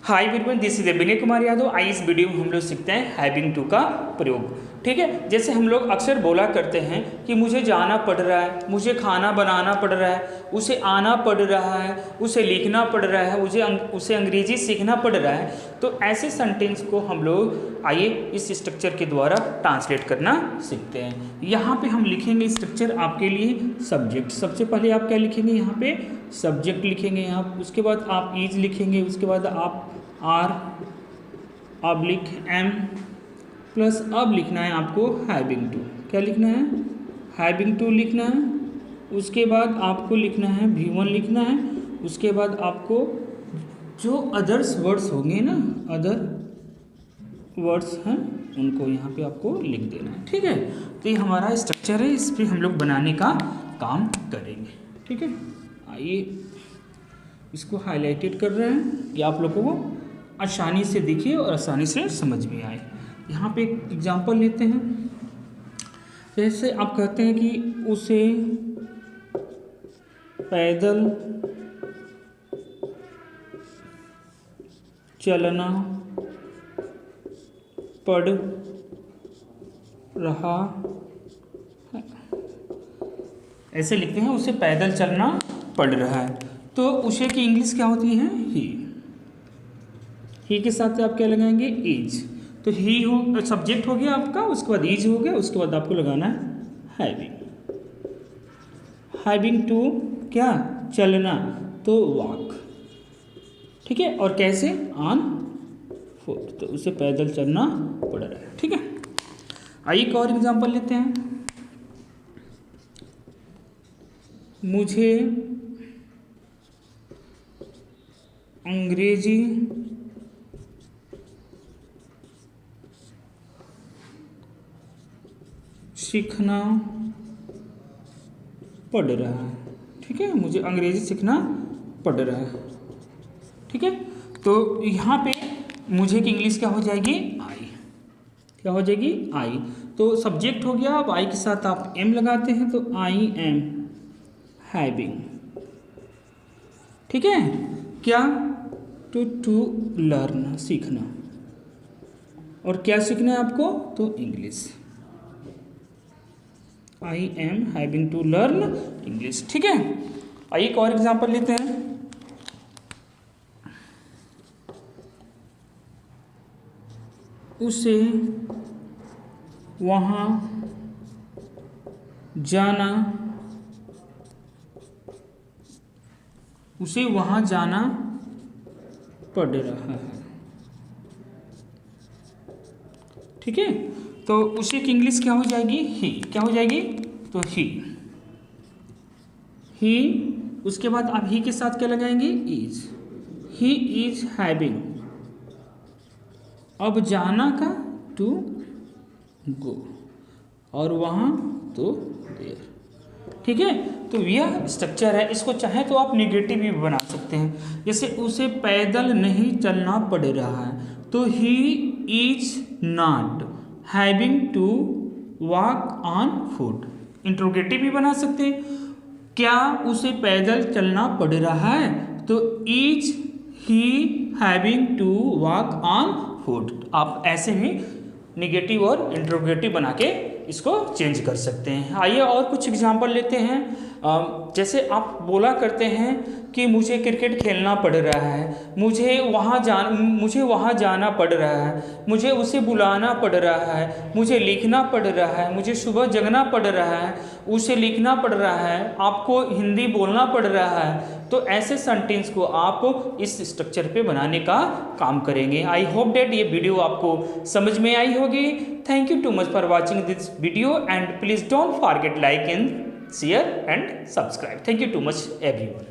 Hi everyone, this is Vinay Kumar Yadav. आई इस video में हम लोग सीखते हैं हैविंग टू का प्रयोग। ठीक है, जैसे हम लोग अक्सर बोला करते हैं कि मुझे जाना पड़ रहा है, मुझे खाना बनाना पड़ रहा है, उसे आना पड़ रहा है, उसे लिखना पड़ रहा है, उसे अंग्रेजी सीखना पड़ रहा है। तो ऐसे सेंटेंस को हम लोग आइए इस स्ट्रक्चर के द्वारा ट्रांसलेट करना सीखते हैं। यहाँ पे हम लिखेंगे स्ट्रक्चर आपके लिए सब्जेक्ट। सबसे पहले आप क्या लिखेंगे, यहाँ पे सब्जेक्ट लिखेंगे आप, उसके बाद आप इज लिखेंगे, उसके बाद आप आर ऑब्लिक एम प्लस अब लिखना है आपको हैविंग टू। क्या लिखना है, हैविंग टू लिखना है। उसके बाद आपको लिखना है V1 लिखना है। उसके बाद आपको जो अदर्स वर्ड्स होंगे ना, अदर वर्ड्स हैं, उनको यहाँ पे आपको लिख देना है। ठीक है, तो ये हमारा स्ट्रक्चर है, इस पर हम लोग बनाने का काम करेंगे। ठीक है, आइए इसको हाईलाइटेड कर रहे हैं कि आप लोगों को आसानी से दिखे और आसानी से समझ में आए। यहाँ पे एक एग्जांपल लेते हैं। जैसे आप कहते हैं कि उसे पैदल चलना पड़ रहा है, ऐसे लिखते हैं, उसे पैदल चलना पड़ रहा है। तो उसे की इंग्लिश क्या होती है, ही के साथ आप क्या लगाएंगे, इज। तो ही हो सब्जेक्ट हो गया आपका, उसके बाद इज हो गया, उसके बाद आपको लगाना है हैविंग। हैविंग टू क्या, चलना, तो वॉक। ठीक है, और कैसे, ऑन फुट, तो उसे पैदल चलना पड़ रहा है। ठीक है, आइए एक और एग्जांपल लेते हैं। मुझे अंग्रेजी सीखना पड़ रहा है। ठीक है, मुझे अंग्रेजी सीखना पड़ रहा है। ठीक है, तो यहाँ पे मुझे की इंग्लिश क्या हो जाएगी, आई। क्या हो जाएगी, आई। तो सब्जेक्ट हो गया, अब आई के साथ आप एम लगाते हैं, तो आई एम हैविंग। ठीक है, क्या, टू लर्न, सीखना। और क्या सीखना है आपको, तो English. I am having to learn English. ठीक है, आइए एक और एग्जांपल लेते हैं। उसे वहाँ जाना, उसे वहाँ जाना पड़ रहा है। ठीक है, तो उसे की इंग्लिश क्या हो जाएगी, ही। क्या हो जाएगी, तो ही। उसके बाद आप ही के साथ क्या लगाएंगे, इज। ही इज हैविंग, अब जाना का, टू गो, और वहाँ तो देयर। ठीक है, तो यह स्ट्रक्चर है। इसको चाहे तो आप निगेटिव भी बना सकते हैं। जैसे उसे पैदल नहीं चलना पड़ रहा है, तो he is not having to walk on foot. Interrogative भी बना सकते हैं, क्या उसे पैदल चलना पड़ रहा है, तो is he having to walk on foot. आप ऐसे ही निगेटिव और इंट्रोगेटिव बना के इसको चेंज कर सकते हैं। आइए और कुछ एग्जांपल लेते हैं। जैसे आप बोला करते हैं कि मुझे क्रिकेट खेलना पड़ रहा है, मुझे वहाँ जाना पड़ रहा है, मुझे उसे बुलाना पड़ रहा है, मुझे लिखना पड़ रहा है, मुझे सुबह जगना पड़ रहा है, उसे लिखना पड़ रहा है, आपको हिंदी बोलना पड़ रहा है। तो ऐसे सेंटेंस को आप इस स्ट्रक्चर पे बनाने का काम करेंगे। आई होप डेट ये वीडियो आपको समझ में आई होगी। Thank you too much for watching this video and please don't forget like and share and subscribe. Thank you too much everyone.